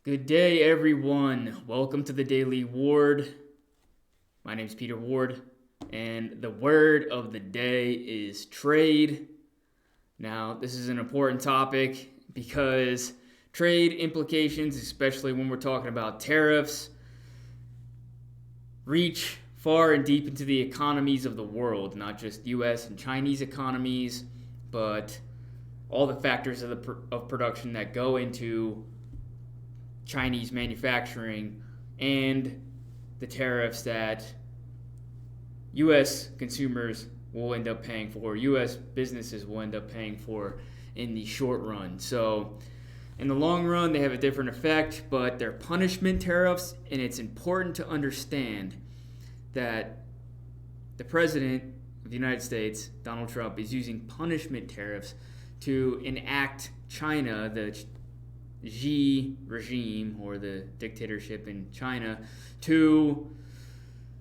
Good day, everyone. Welcome to the Daily Ward. My name is Peter Ward, and the word of the day is trade. Now, this is an important topic because trade implications, especially when we're talking about tariffs, reach far and deep into the economies of the world, not just U.S. and Chinese economies, but all the factors of production that go into Chinese manufacturing and the tariffs that U.S. consumers will end up paying for, U.S. businesses will end up paying for in the short run. So, in the long run, they have a different effect, but they're punishment tariffs, and it's important to understand that the President of the United States, Donald Trump, is using punishment tariffs to enact China, the Xi regime or the dictatorship in China, to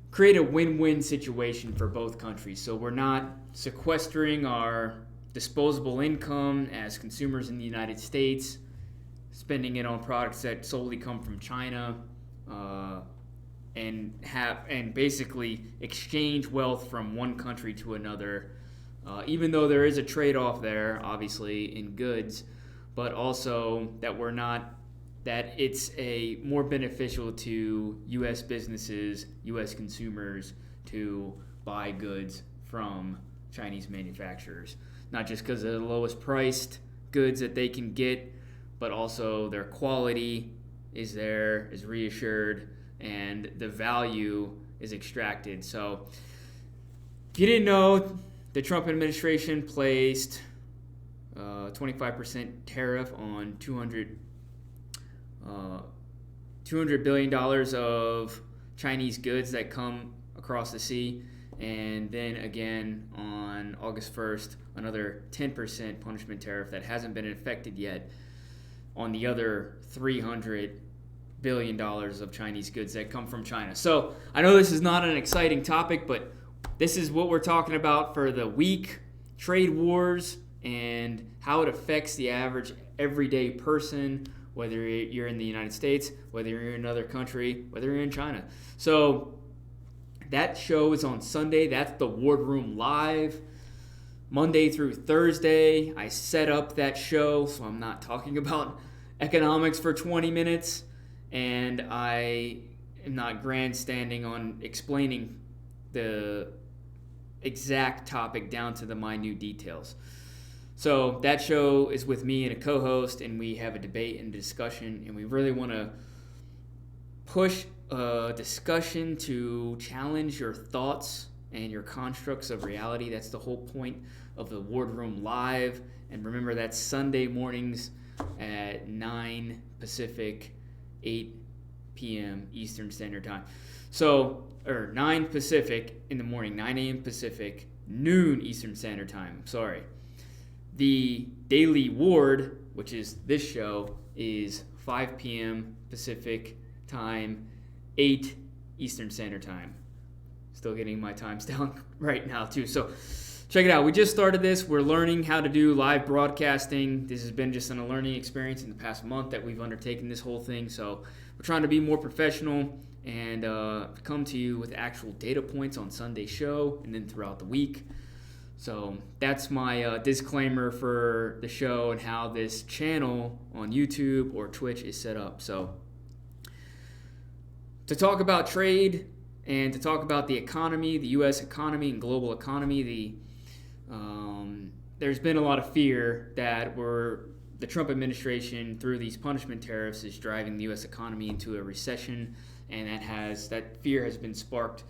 create a win-win situation for both countries. So we're not sequestering our disposable income as consumers in the United States, spending it on products that solely come from China, and basically exchange wealth from one country to another. Even though there is a trade-off there, obviously, in goods, but also that it's a more beneficial to U.S. businesses, U.S. consumers to buy goods from Chinese manufacturers. Not just because they're the lowest priced goods that they can get, but also their quality is reassured, and the value is extracted. So, if you didn't know, the Trump administration placed 25% tariff on $200 billion of Chinese goods that come across the sea. And then again on August 1st, another 10% punishment tariff that hasn't been affected yet on the other $300 billion of Chinese goods that come from China. So I know this is not an exciting topic, but this is what we're talking about for the week. Trade wars and how it affects the average everyday person, whether you're in the United States, whether you're in another country, whether you're in China. So that show is on Sunday. That's the Wardroom Live. Monday through Thursday, I set up that show, so I'm not talking about economics for 20 minutes, and I am not grandstanding on explaining the exact topic down to the minute details. So that show is with me and a co-host, and we have a debate and discussion, and we really want to push a discussion to challenge your thoughts and your constructs of reality. That's the whole point of the Wardroom Live. And remember, that's Sunday mornings at 9 Pacific, 8 p.m. Eastern Standard Time. So, or 9 Pacific in the morning, 9 a.m. Pacific, noon Eastern Standard Time. Sorry. The Daily Ward, which is this show, is 5 p.m. Pacific time, 8 Eastern Standard Time. Still getting my times down right now, too. So check it out. We just started this. We're learning how to do live broadcasting. This has been just a learning experience in the past month that we've undertaken this whole thing. So we're trying to be more professional and come to you with actual data points on Sunday's show and then throughout the week. So that's my disclaimer for the show and how this channel on YouTube or Twitch is set up. So to talk about trade and to talk about the economy, the U.S. economy and global economy, there's been a lot of fear that the Trump administration, through these punishment tariffs, is driving the U.S. economy into a recession, and that fear has been sparked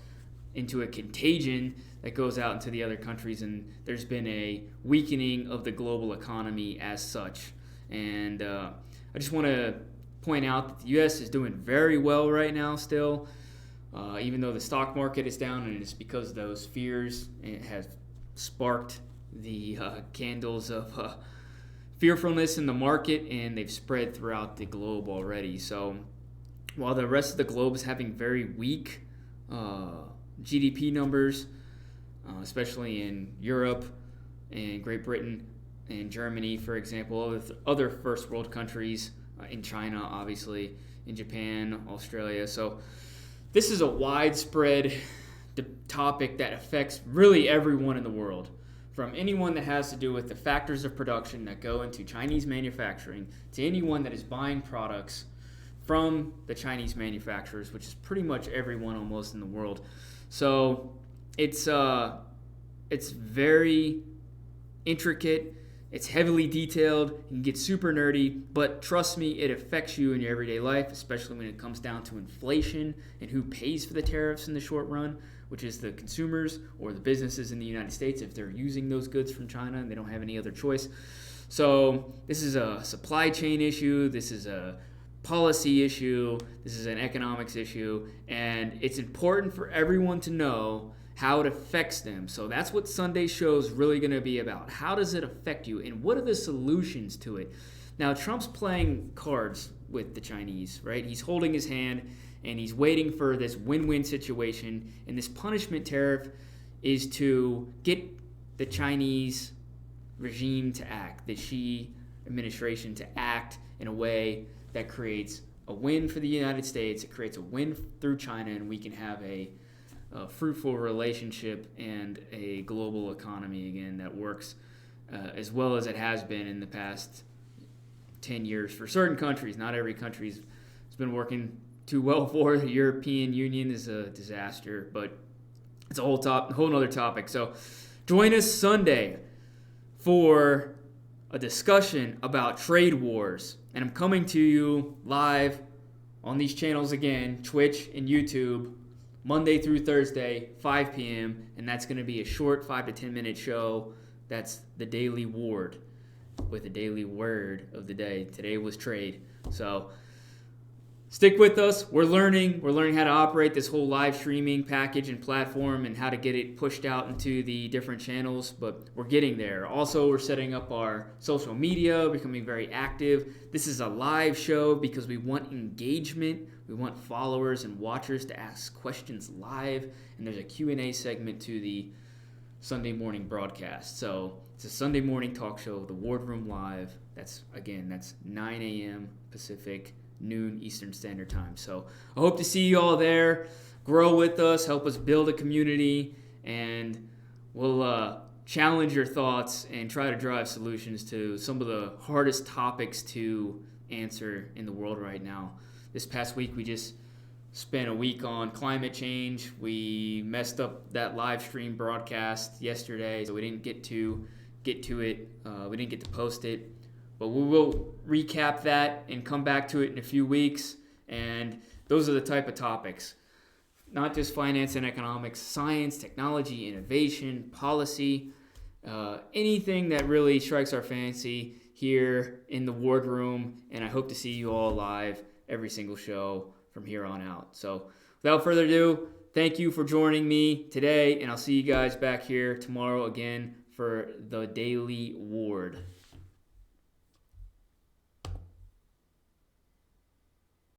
into a contagion that goes out into the other countries, and there's been a weakening of the global economy as such. And I just want to point out that the U.S. is doing very well right now still, even though the stock market is down, and it's because those fears have sparked the candles of fearfulness in the market, and they've spread throughout the globe already. So while the rest of the globe is having very weak GDP numbers, especially in Europe and Great Britain and Germany, for example, other first world countries in China, obviously, in Japan, Australia. So this is a widespread topic that affects really everyone in the world, from anyone that has to do with the factors of production that go into Chinese manufacturing to anyone that is buying products from the Chinese manufacturers, which is pretty much everyone almost in the world. So it's very intricate. It's heavily detailed. You can get super nerdy, but trust me, it affects you in your everyday life, especially when it comes down to inflation and who pays for the tariffs in the short run, which is the consumers or the businesses in the United States if they're using those goods from China and they don't have any other choice. So this is a supply chain issue. This is a policy issue. This is an economics issue. And it's important for everyone to know how it affects them. So that's what Sunday's show is really going to be about. How does it affect you, and what are the solutions to it? Now, Trump's playing cards with the Chinese, right? He's holding his hand, and he's waiting for this win-win situation. And this punishment tariff is to get the Chinese regime to act, the Xi administration to act in a way that creates a win for the United States, it creates a win through China, and we can have a fruitful relationship and a global economy again that works as well as it has been in the past 10 years for certain countries. Not every country has been working too well for. The European Union is a disaster, but it's a whole nother topic. So join us Sunday for a discussion about trade wars. And I'm coming to you live on these channels again, Twitch and YouTube, Monday through Thursday, 5 p.m. And that's going to be a short 5 to 10 minute show. That's the Daily Ward with a daily word of the day. Today was trade. So stick with us. We're learning how to operate this whole live streaming package and platform and how to get it pushed out into the different channels, but we're getting there. Also, we're setting up our social media, becoming very active. This is a live show because we want engagement. We want followers and watchers to ask questions live, and there's a Q&A segment to the Sunday morning broadcast. So it's a Sunday morning talk show, the Wardroom Live. That's 9 a.m. Pacific, noon Eastern Standard Time. So I hope to see you all there. Grow with us, help us build a community, and we'll challenge your thoughts and try to drive solutions to some of the hardest topics to answer in the world right now. This past week, we just spent a week on climate change. We messed up that live stream broadcast yesterday, so we didn't get to it. We didn't get to post it. But we will recap that and come back to it in a few weeks. And those are the type of topics. Not just finance and economics, science, technology, innovation, policy, anything that really strikes our fancy here in the Wardroom. And I hope to see you all live every single show from here on out. So without further ado, thank you for joining me today. And I'll see you guys back here tomorrow again for the Daily Ward.